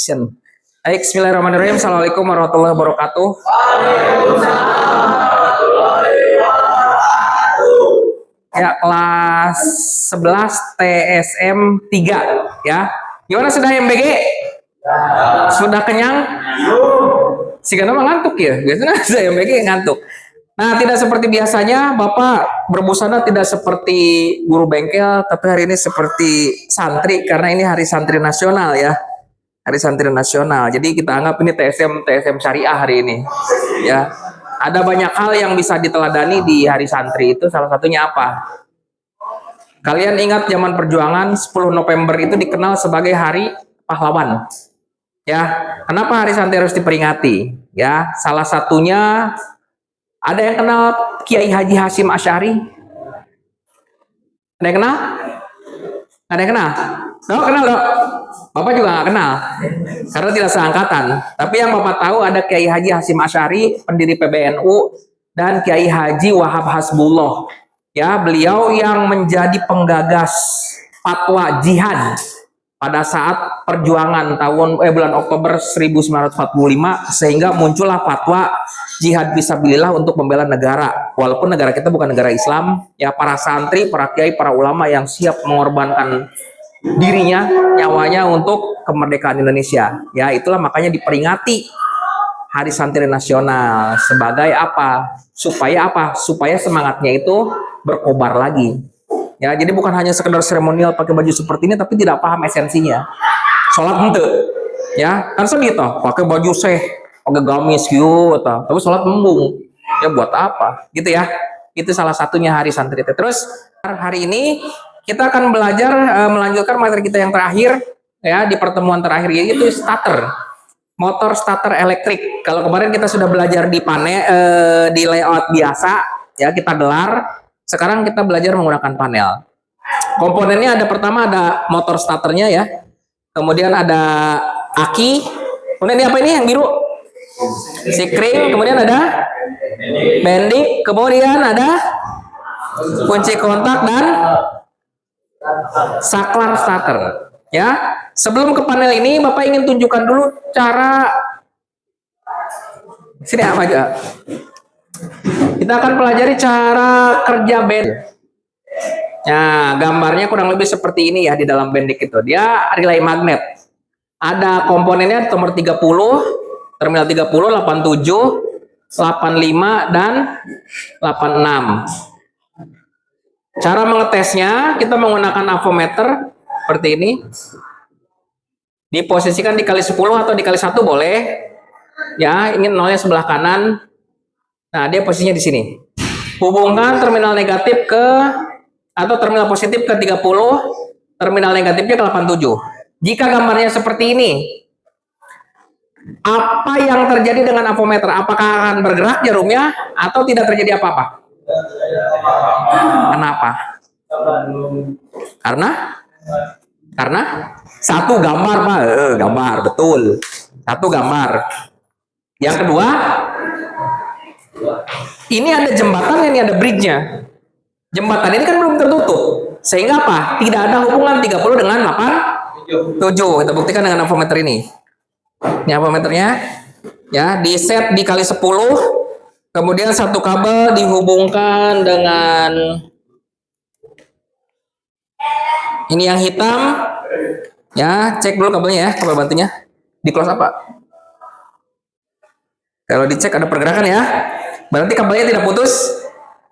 action. Baik, bismillahirrahmanirrahim. Assalamualaikum warahmatullahi wabarakatuh. Ya, kelas 11 TSM 3 ya. Gimana sudah MBG? Sudah kenyang? Si Gana mah ngantuk ya. Biasanya saya MBG ngantuk. Nah, tidak seperti biasanya Bapak berbusana tidak seperti guru bengkel, tapi hari ini seperti santri karena ini hari santri nasional ya. Hari santri nasional. Jadi kita anggap ini TSM syariah hari ini. Ya. Ada banyak hal yang bisa diteladani di hari santri itu, salah satunya apa? Kalian ingat zaman perjuangan 10 November itu dikenal sebagai hari pahlawan. Ya, kenapa hari santri harus diperingati? Ya, salah satunya ada yang kenal Kiai Haji Hasyim Asy'ari? Ada yang kenal? Ada yang kenal? Dok, kenal dok? Bapak juga nggak kenal, karena tidak seangkatan. Tapi yang Bapak tahu ada Kiai Haji Hasyim Asy'ari, pendiri PBNU, dan Kiai Haji Wahab Hasbullah. Ya, beliau yang menjadi penggagas fatwa jihad pada saat perjuangan bulan Oktober 1945, sehingga muncullah fatwa jihad fisabilillah untuk membela negara. Walaupun negara kita bukan negara Islam, ya para santri, para kiai, para ulama yang siap mengorbankan dirinya, nyawanya untuk kemerdekaan Indonesia. Ya, itulah makanya diperingati Hari Santri Nasional sebagai apa? Supaya apa? Supaya semangatnya itu berkobar lagi. Ya, jadi bukan hanya sekedar seremonial pakai baju seperti ini tapi tidak paham esensinya. Sholat ente. Ya, kan segitu, pakai baju pakai gamis gitu, tapi sholat membung. Ya buat apa? Gitu ya. Itu salah satunya Hari Santri. Terus hari ini kita akan belajar melanjutkan materi kita yang terakhir ya di pertemuan terakhir, yaitu starter, motor starter elektrik. Kalau kemarin kita sudah belajar di panel di layout biasa ya, kita gelar. Sekarang kita belajar menggunakan panel. Komponennya ada, pertama ada motor starternya ya, kemudian ada aki, kemudian ini apa ini yang biru? Sikring, kemudian ada bendik, kemudian ada kunci kontak dan saklar starter ya. Sebelum ke panel ini Bapak ingin tunjukkan dulu cara sini apa aja. Kita akan pelajari cara kerja band. Nah, gambarnya kurang lebih seperti ini ya di dalam bendik itu. Dia relay magnet. Ada komponennya nomor 30, terminal 30, 87, 85 dan 86. Cara mengetesnya, kita menggunakan avometer seperti ini. Diposisikan dikali 10 atau dikali 1 boleh. Ya, ingin nolnya sebelah kanan. Nah, dia posisinya di sini. Hubungkan terminal negatif atau terminal positif ke 30, terminal negatifnya ke 87. Jika gambarnya seperti ini, apa yang terjadi dengan avometer? Apakah akan bergerak jarumnya atau tidak terjadi apa-apa? Kenapa? Karena satu gambar Pak, gambar betul. Satu gambar. Yang kedua, ini ada jembatan, ini ada bridge-nya. Jembatan ini kan belum tertutup, sehingga apa? Tidak ada hubungan 30 dengan 87. Kita buktikan dengan avometer ini. Ini avometernya. Ya, di set dikali 10. Kemudian satu kabel dihubungkan dengan ini yang hitam. Ya, cek dulu kabelnya ya, kabel bantunya. Di close apa? Kalau dicek ada pergerakan ya. Berarti kabelnya tidak putus.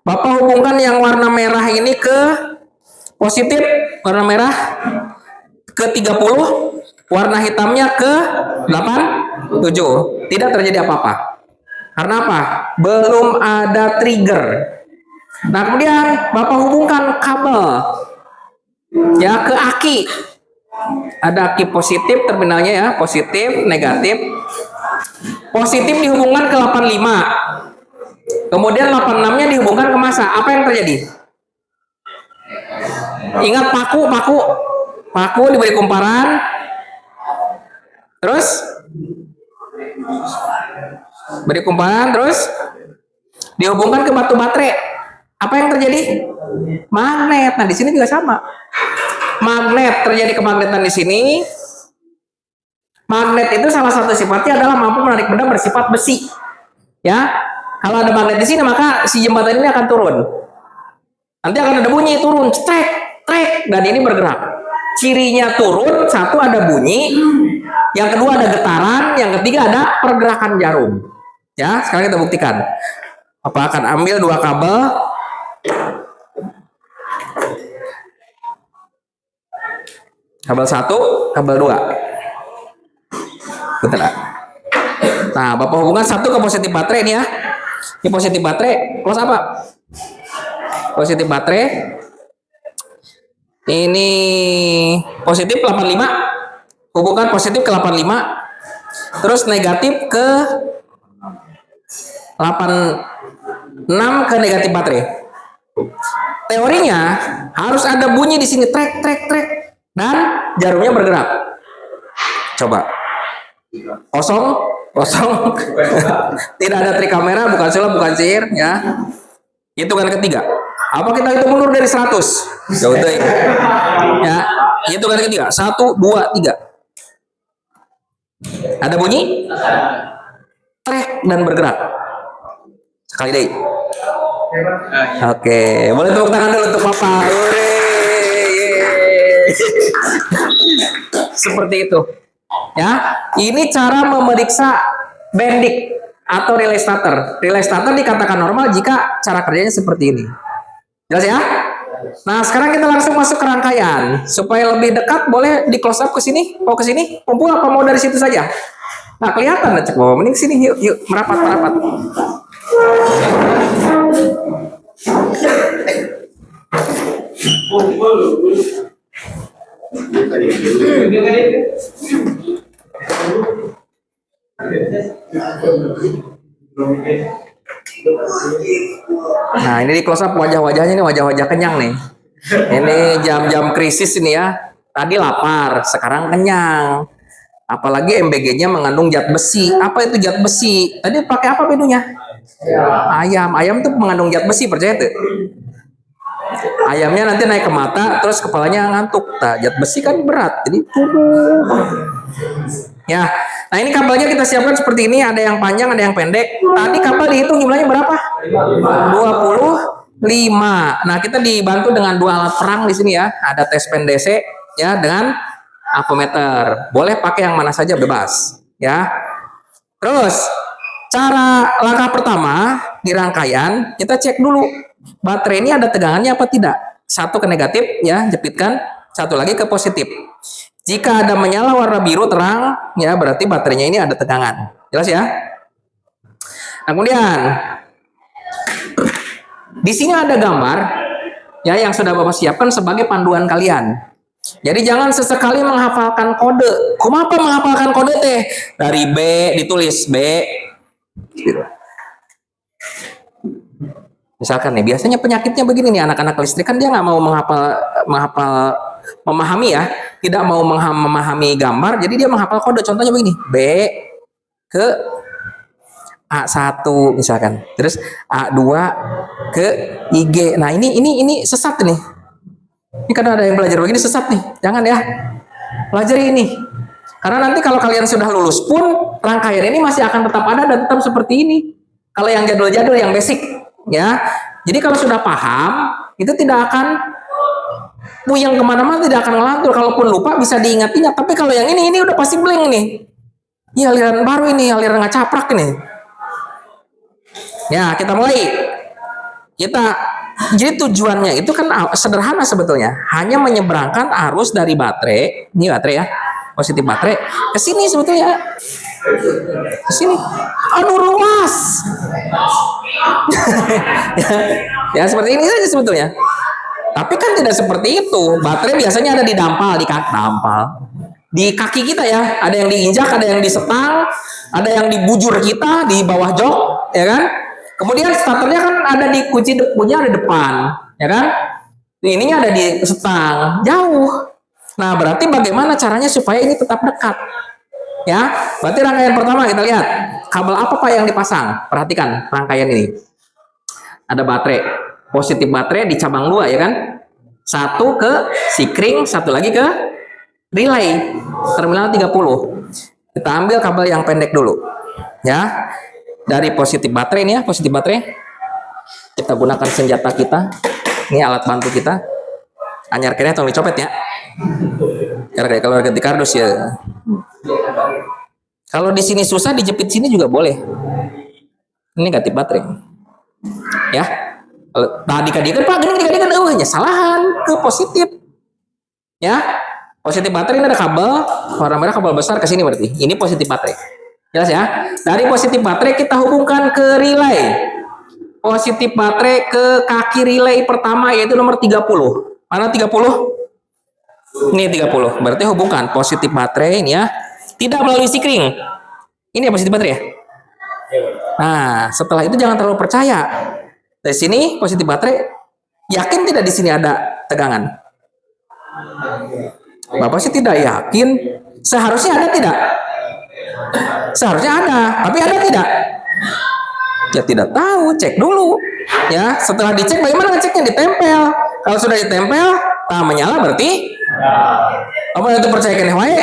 Bapak hubungkan yang warna merah ini ke positif, warna merah ke 30, warna hitamnya ke 87. Tidak terjadi apa-apa. Karena apa? Belum ada trigger. Nah, kemudian Bapak hubungkan kabel ya ke aki. Ada aki positif terminalnya ya, positif, negatif. Positif dihubungkan ke 85. Kemudian 86-nya dihubungkan ke massa. Apa yang terjadi? Ingat paku diberi kumparan. Terus beri kumparan, terus dihubungkan ke batu baterai. Apa yang terjadi? Magnet. Nah, di sini juga sama. Magnet, terjadi kemagnetan di sini. Magnet itu salah satu sifatnya adalah mampu menarik benda bersifat besi. Ya, kalau ada magnet di sini maka si jembatan ini akan turun. Nanti akan ada bunyi turun, trek, trek, dan ini bergerak. Cirinya turun, satu ada bunyi, yang kedua ada getaran, yang ketiga ada pergerakan jarum. Ya, sekarang kita buktikan. Apa akan ambil dua kabel? Kabel satu, kabel dua. Betul lah. Nah, Bapak hubungkan satu ke positif baterai ini ya. Ini positif baterai, close apa? Positif baterai. Ini positif 85. Hubungkan positif ke 85. Terus negatif ke 86 ke negatif baterai. Teorinya harus ada bunyi di sini, trek, trek, trek, dan jarumnya bergerak. Coba. Kosong, kosong. Tidak ada trik kamera, bukan sulap, bukan sihir, ya. Hitungan ketiga. Apa kita hitung mundur dari 100? Ya udah. Ya, hitungan ketiga. 1, 2, 3. Ada bunyi? Trek dan bergerak. Sekali deh. Oke, boleh tepuk tangan dulu untuk Papa. Seperti itu. Ya, ini cara memeriksa bending atau relay starter. Relay starter dikatakan normal jika cara kerjanya seperti ini. Jelas ya? Nah, sekarang kita langsung masuk ke rangkaian. Supaya lebih dekat, boleh di close up ke sini? Mau ke sini? Kumpul apa mau dari situ saja? Nah, kelihatan lah, cek bawa. Mending sini, yuk, yuk, merapat, merapat. Nah, ini di close up wajah-wajahnya nih, wajah-wajah kenyang nih. Ini jam-jam krisis ini ya. Tadi lapar, sekarang kenyang. Apalagi MBG-nya mengandung zat besi. Apa itu zat besi? Tadi pakai apa menunya? Ayam. Ayam tuh mengandung zat besi, percaya tuh? Ayamnya nanti naik ke mata, terus kepalanya ngantuk. Nah, zat besi kan berat, jadi ya. Nah, ini kabelnya kita siapkan seperti ini. Ada yang panjang, ada yang pendek. Tadi kabel dihitung jumlahnya berapa? 25. Nah, kita dibantu dengan dua alat perang di sini ya. Ada tes pen DC ya dengan ampermeter. Boleh pakai yang mana saja, bebas ya. Terus cara langkah pertama di rangkaian, kita cek dulu baterai ini ada tegangannya apa tidak. Satu ke negatif ya, jepitkan. Satu lagi ke positif. Jika ada menyala warna biru terang ya, berarti baterainya ini ada tegangan. Jelas ya? Nah, kemudian di sini ada gambar ya yang sudah Bapak siapkan sebagai panduan kalian. Jadi jangan sesekali menghafalkan kode. Kenapa menghafalkan kode teh? Dari B ditulis B. Misalkan nih, biasanya penyakitnya begini nih, anak-anak listrik kan dia nggak mau memahami ya, tidak mau memahami gambar, jadi dia menghafal kode. Contohnya begini, B ke A1 misalkan, terus A2 ke IG. Nah ini sesat nih. Ini karena ada yang belajar begini sesat nih. Jangan ya. Pelajari ini. Karena nanti kalau kalian sudah lulus pun rangkaian ini masih akan tetap ada dan tetap seperti ini. Kalau yang jadul-jadul, yang basic ya. Jadi kalau sudah paham, itu tidak akan puyeng kemana-mana, tidak akan ngelantur. Kalaupun lupa bisa diingat-ingat. Tapi kalau yang ini udah pasti blank nih. Ini aliran baru ini, aliran nggak caprak ini. Ya, kita mulai. Jadi tujuannya itu kan sederhana sebetulnya, hanya menyeberangkan arus dari baterai, ini baterai ya, positif baterai, ke sini sebetulnya, ke sini. Aduh luas. ya seperti ini saja sebetulnya. Tapi kan tidak seperti itu. Baterai biasanya ada di dampal, di kaki kita ya. Ada yang diinjak, ada yang disetang, ada yang dibujur kita di bawah jok, ya kan? Kemudian starternya kan ada di kunci punya ada depan, ya kan? Ininya ada di setang, jauh. Nah, berarti bagaimana caranya supaya ini tetap dekat? Ya, berarti rangkaian pertama kita lihat. Kabel apa Pak yang dipasang? Perhatikan rangkaian ini. Ada baterai, positif baterai di cabang 2 ya kan? Satu ke sikring, satu lagi ke relay terminal 30. Kita ambil kabel yang pendek dulu. Ya. Dari positif baterai ini ya, positif baterai. Kita gunakan senjata kita. Ini alat bantu kita. Anyar kene tong dicopet ya. Karena kalau ganti kardus ya. Kalau di sini susah, dijepit sini juga boleh. Ini negatif baterai. Ya. Tadi kan Pak, gini kan salahan ke positif. Ya. Positif baterai ini ada kabel, warna merah kabel besar ke sini berarti. Ini positif baterai. Jelas ya? Dari positif baterai kita hubungkan ke relay. Positif baterai ke kaki relay pertama yaitu nomor 30. Mana 30? Ini 30. Berarti hubungkan positif baterai ini ya. Tidak melalui sikring. Ini ya positif baterai ya? Nah, setelah itu jangan terlalu percaya. Dari sini positif baterai, yakin tidak di sini ada tegangan? Bapak sih tidak yakin. Seharusnya ada tidak? Seharusnya ada, tapi ada tidak? Ya tidak tahu, cek dulu. Ya, setelah dicek bagaimana ngeceknya? Ditempel. Kalau sudah ditempel, menyala berarti apa itu percaya kene wae?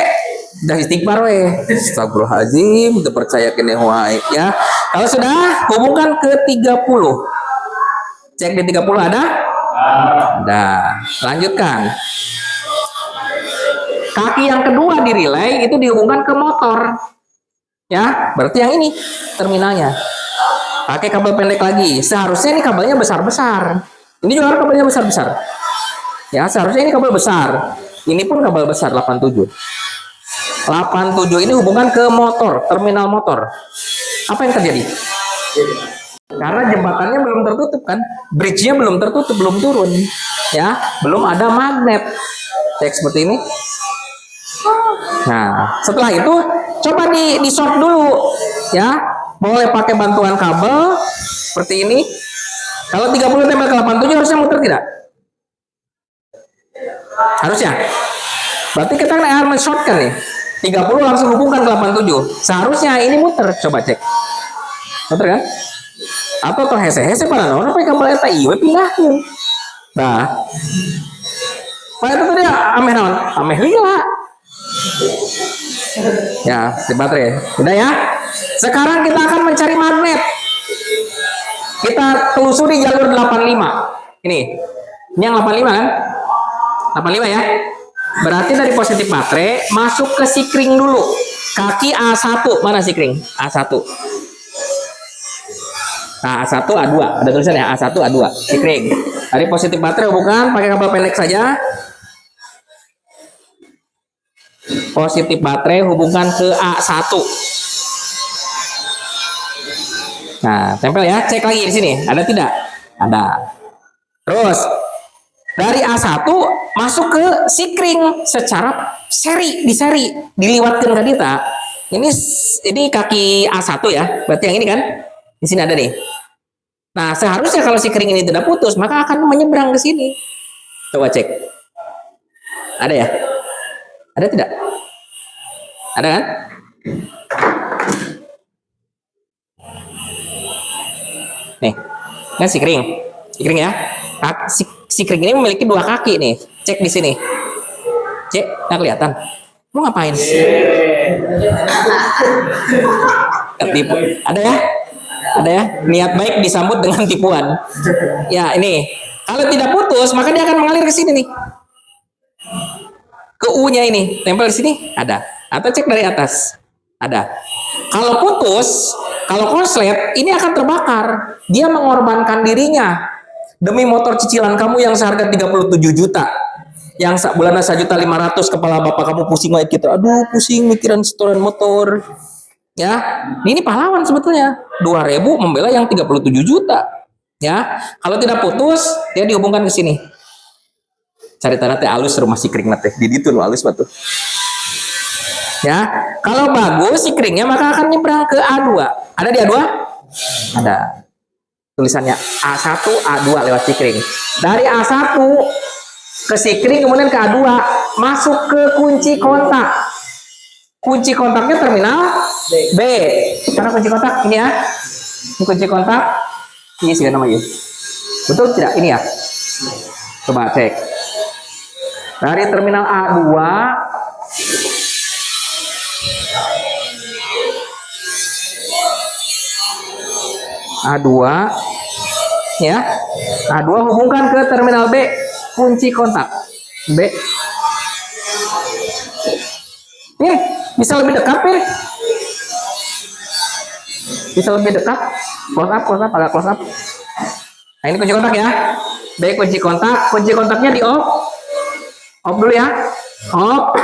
Dah istighfar we. Astagfirullahaladzim, itu percaya kene wae ya. Kalau sudah hubungkan ke 30. Cek di 30 ada? Ada. Lanjutkan. Kaki yang kedua di relay itu dihubungkan ke motor. Ya, berarti yang ini terminalnya. Pakai kabel pendek lagi. Seharusnya ini kabelnya besar-besar. Ini juga kabelnya besar-besar. Ya, seharusnya ini kabel besar. Ini pun kabel besar 87. 87 ini hubungan ke motor, terminal motor. Apa yang terjadi? Karena jembatannya belum tertutup kan? Bridge-nya belum tertutup, belum turun. Ya, belum ada magnet. Cek seperti ini. Nah, setelah itu coba di short dulu. Ya. Boleh pakai bantuan kabel seperti ini. Kalau 30 tempel ke 87 harusnya muter tidak? Harusnya. Berarti kita harus men-shortkan nih. 30 langsung hubungkan ke 87. Seharusnya ini muter. Coba cek. Muter kan? Atau terhese-hese pada naon pakai kabel eta ieu pindahin. Nah. Pak itu tadi ameh naon? Ameh lila. Ya, di baterai. Udah ya. Sekarang kita akan mencari magnet. Kita telusuri jalur 85. Ini yang 85 kan? 85 ya. Berarti dari positif baterai masuk ke sikring dulu. Kaki A1. Mana sikring? A1. Nah, A1 A2. Ada tulisannya A1 A2. Sikring. Dari positif baterai hubungan pakai kabel pendek saja. Positif baterai hubungkan ke A1. Nah, tempel ya. Cek lagi di sini. Ada tidak? Ada. Terus dari A1 masuk ke sikring secara seri, diliwatkan ke kita. Ini kaki A1 ya. Berarti yang ini kan? Di sini ada nih. Nah, seharusnya kalau sikring ini tidak putus, maka akan menyeberang ke sini. Coba cek. Ada ya? Ada tidak? Ada kan? Nih, kan sikring ya. Sikring ini memiliki dua kaki nih. Cek di sini. Cek, nggak kelihatan. Mau ngapain? Ketipu. Ada ya? Ada ya? Niat baik disambut dengan tipuan. Ya, ini. Kalau tidak putus, maka dia akan mengalir ke sini nih. Ke U-nya ini, tempel di sini ada. Atau cek dari atas. Ada. Kalau putus, kalau konslet, ini akan terbakar. Dia mengorbankan dirinya demi motor cicilan kamu yang seharga 37 juta. Yang bulannya 1.500.000, kepala bapak kamu pusing kayak gitu. Aduh, pusing mikiran setoran motor. Ya, ini pahlawan sebetulnya. 2.000 membela yang 37 juta. Ya, kalau tidak putus, dia dihubungkan ke sini. Cari tanah teh alus rumah sikring teh. Di itu nu alus batu. Ya, kalau bagus sikringnya maka akan nyebrang ke A2. Ada di A2? Ada. Tulisannya A1 A2 lewat sikring. Dari A1 ke sikring kemudian ke A2 masuk ke kunci kontak. Kunci kontaknya terminal B. Karena kunci kontak ini ya. Ini kunci kontak. Ini sih namanya. Betul tidak? Ini ya. Coba cek. Dari terminal A2 A2 ya. A2 hubungkan ke terminal B, kunci kontak B. Nih, bisa lebih dekat nih. Bisa lebih dekat. Close up, agak close up. Nah, ini kunci kontak ya. B kunci kontak, kunci kontaknya di off. Off dulu ya. Off.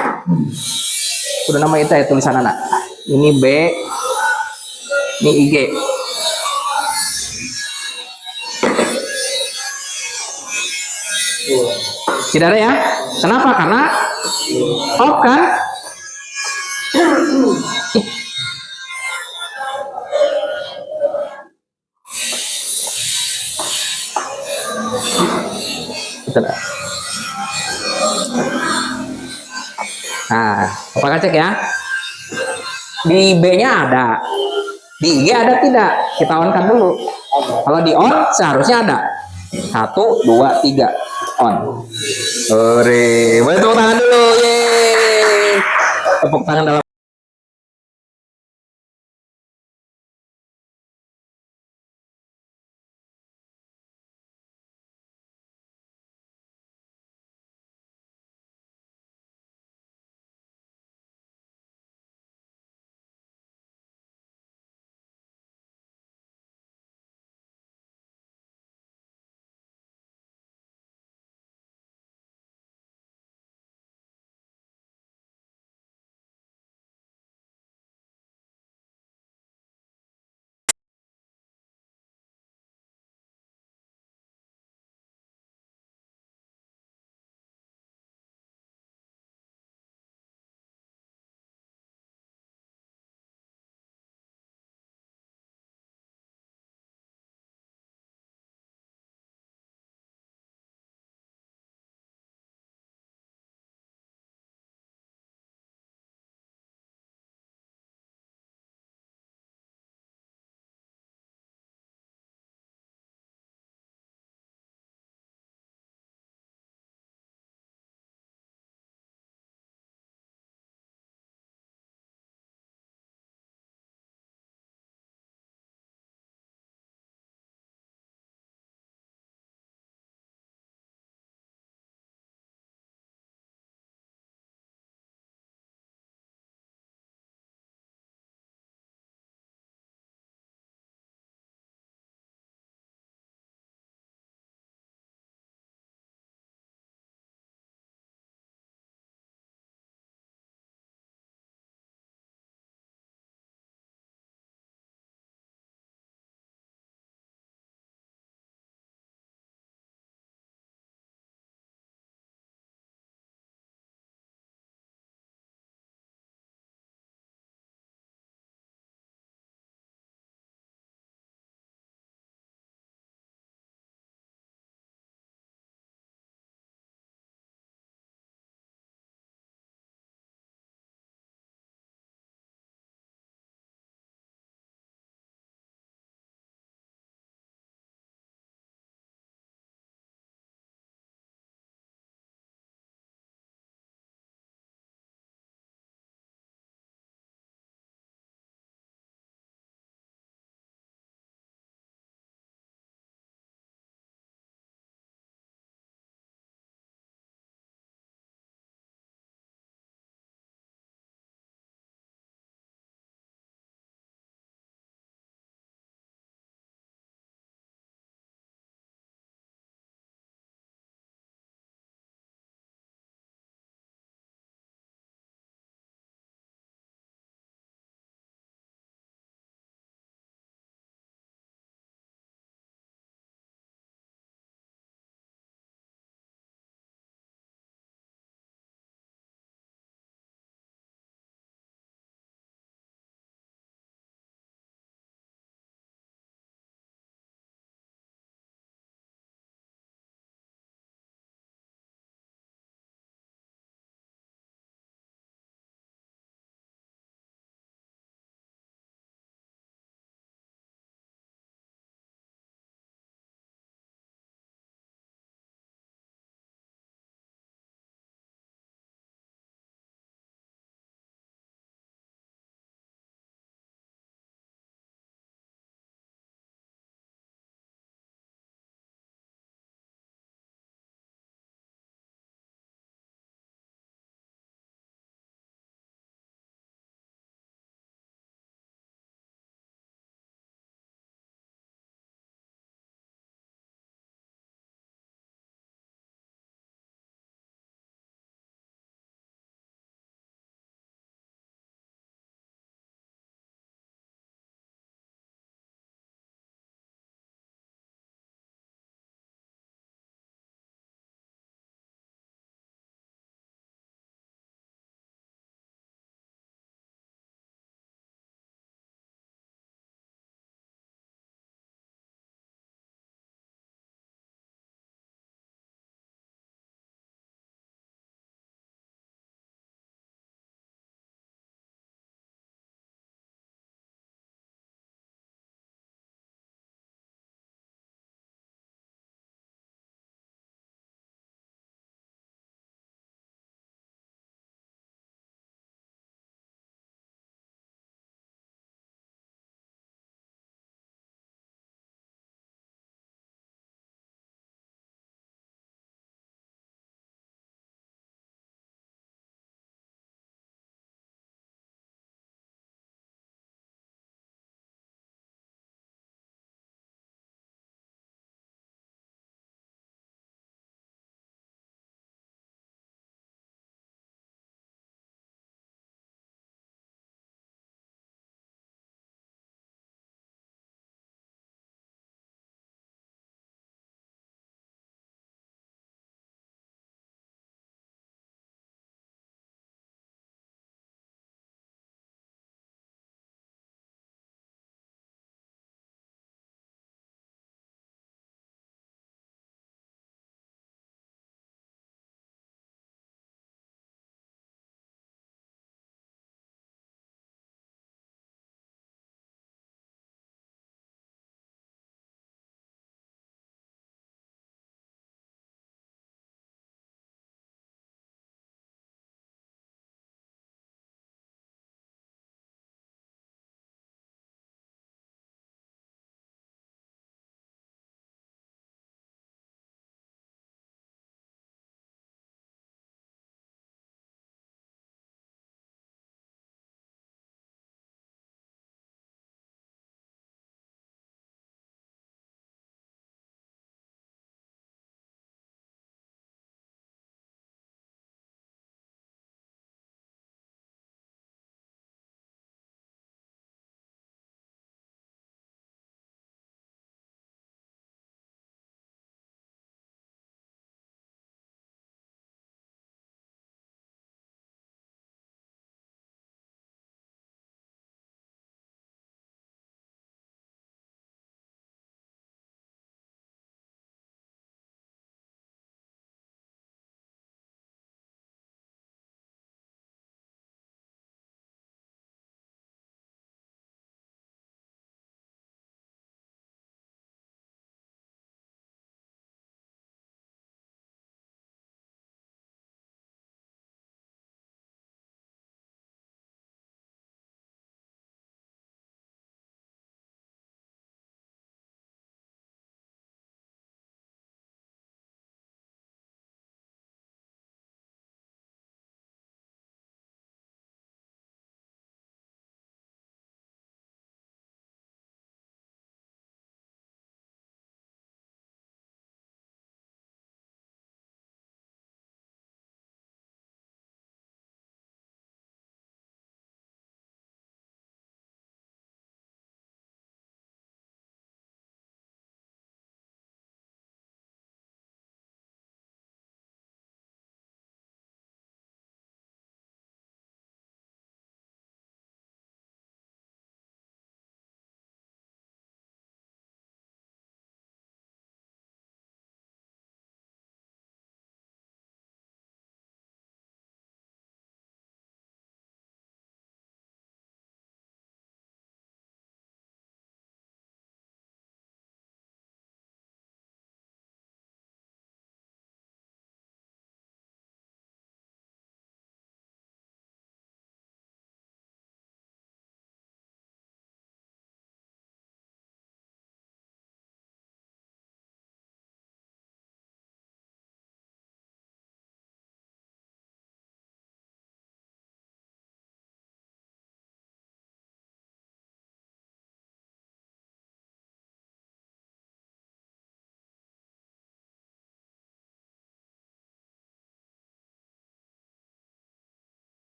Udah nama itu ya tulisan anak. Ini B, ini IG. Tidak ada ya. Kenapa? Karena off kan. Nah, apakah cek ya? Di B-nya ada, di IG ada tidak? Kita on-kan dulu. Kalau di on, seharusnya ada. 1, 2, 3, on. Boleh tepuk tangan dulu, yeay. Tepuk tangan dalam